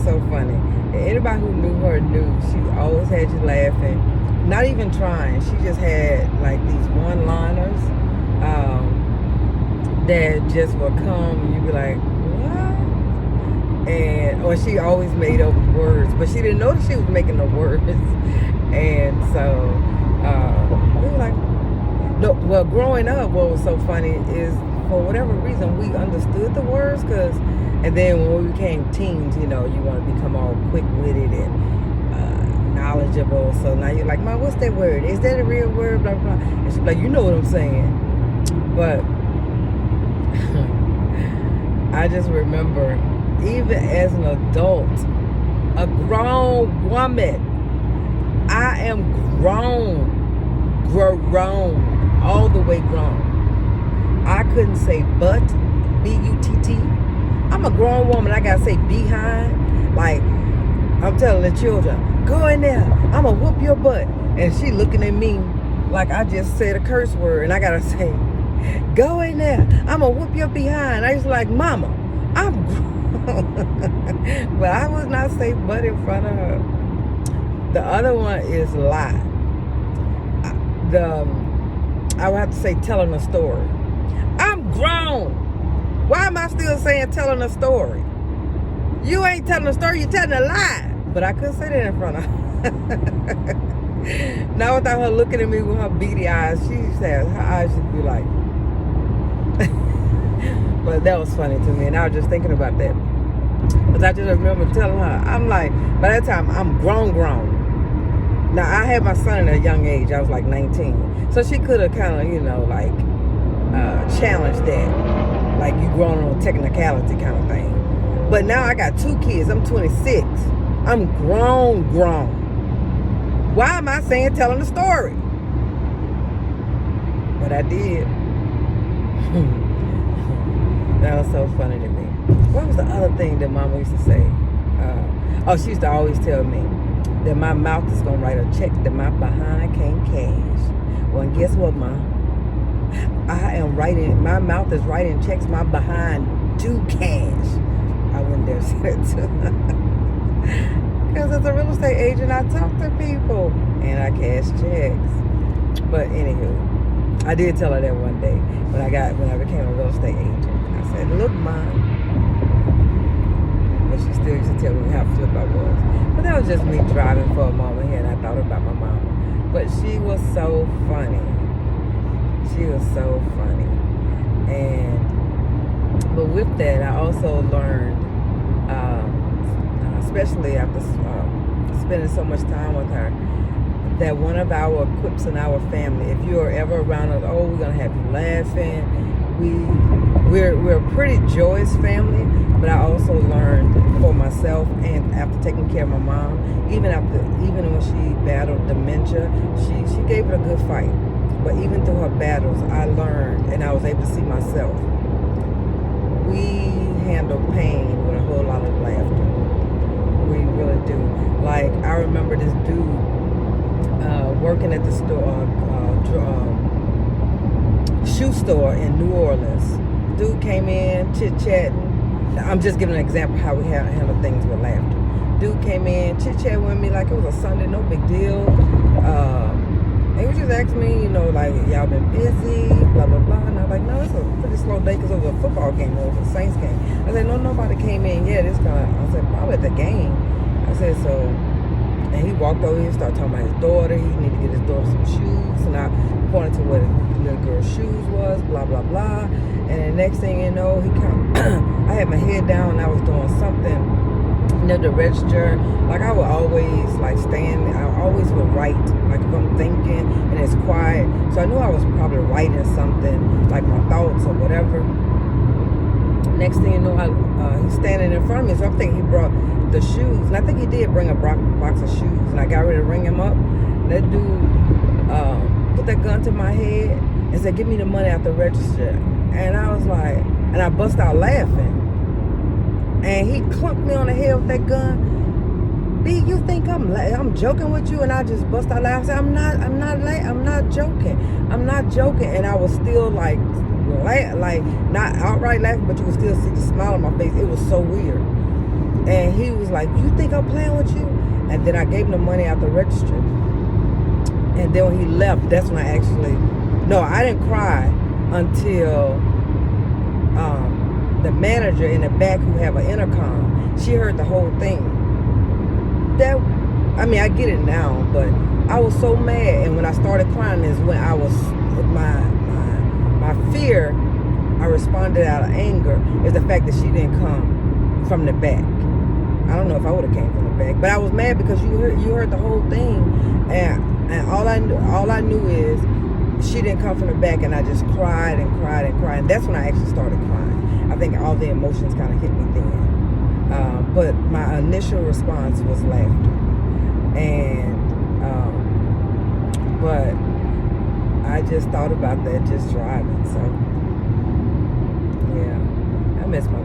so funny. Anybody who knew her knew she always had you laughing. Not even trying. She just had like these one-liners that just would come and you'd be like, what? And or she always made up words, but she didn't know that she was making the words. And so we were like, no. Well, growing up, what was so funny is for whatever reason we understood the words, and then when we became teens, you know, you want to become all quick-witted and knowledgeable. So now you're like, Mom, what's that word? Is that a real word? Blah blah. And she's like, you know what I'm saying, but. I just remember, even as an adult, a grown woman, I am grown, all the way grown. I couldn't say but, B-U-T-T. I'm a grown woman, I gotta say behind. Like, I'm telling the children, go in there, I'm gonna whoop your butt. And she looking at me like I just said a curse word, and I gotta say, go in there, I'm gonna whoop your behind. I used to like, Mama, I'm grown. But I would not say but in front of her. The other one is lie. I would have to say telling a story. I'm grown. Why am I still saying telling a story? You ain't telling a story, you're telling a lie. But I couldn't say that in front of her. Now without her looking at me with her beady eyes, her eyes should be like, but that was funny to me, and I was just thinking about that. Because I just remember telling her, I'm like, by that time, I'm grown. Now, I had my son at a young age. I was like 19. So she could have kind of, you know, like, challenged that. Like, you grown on a technicality kind of thing. But now I got 2 kids. I'm 26. I'm grown. Why am I saying telling a story? But I did. That was so funny to me. What was the other thing that Mama used to say? She used to always tell me that my mouth is going to write a check that my behind can't cash. Well, and guess what, Mom? My mouth is writing checks my behind do cash. I wouldn't dare say that to her. Because as a real estate agent, I talk to people and I cash checks. But anywho, I did tell her that one day when I became a real estate agent. I said, look, Mom. But she still used to tell me how flip I was. But that was just me driving for a moment here, and I thought about my mama. But she was so funny. But with that, I also learned, especially after spending so much time with her, that one of our quips in our family, if you're ever around us, we're gonna have you laughing. We're a pretty joyous family, but I also learned for myself, and after taking care of my mom, even when she battled dementia, she gave it a good fight. But even through her battles, I learned, and I was able to see myself. We handle pain with a whole lot of laughter. We really do. Like, I remember this dude working at the store, shoe store in New Orleans. Dude came in, chit-chatting. I'm just giving an example how we handle things with laughter. Dude came in, chit-chatting with me like it was a Sunday, no big deal. And he was just asking me, you know, like, y'all been busy, blah, blah, blah. And I was like, no, it's a pretty slow day because it was a football game, it was a Saints game. I said, no, nobody came in yet. I said, probably at the game. I said, so, and he walked over here, started talking about his daughter. He needed to get his daughter some shoes. And I pointed to where the little girl's shoes was, blah, blah, blah. And the next thing you know, I had my head down and I was doing something near the register. Like, I would always I always would write, like if I'm thinking and it's quiet. So I knew I was probably writing something, like my thoughts or whatever. Next thing you know, he's standing in front of me. So I'm thinking he brought the shoes. And I think he did bring a box of shoes. And I got ready to ring him up. That dude put that gun to my head and said, give me the money out the register. And I was like, and I bust out laughing. And he clunked me on the head with that gun. B, you think I'm joking with you? And I just bust out laughing. I said, I'm not joking. I'm not joking. And I was still like not outright laughing, but you could still see the smile on my face. It was so weird. And he was like, "You think I'm playing with you?" And then I gave him the money out the registry. And then when he left, that's when I didn't cry until the manager in the back who have an intercom, she heard the whole thing. I get it now, but I was so mad. And when I started crying is when I was, my fear, I responded out of anger, is the fact that she didn't come from the back. I don't know if I would have came from the back, but I was mad because you heard the whole thing, and all I knew is she didn't come from the back, and I just cried and cried and cried, and that's when I actually started crying. I think all the emotions kind of hit me then, but my initial response was laughter, and but I just thought about that just driving, so yeah, I miss my mom.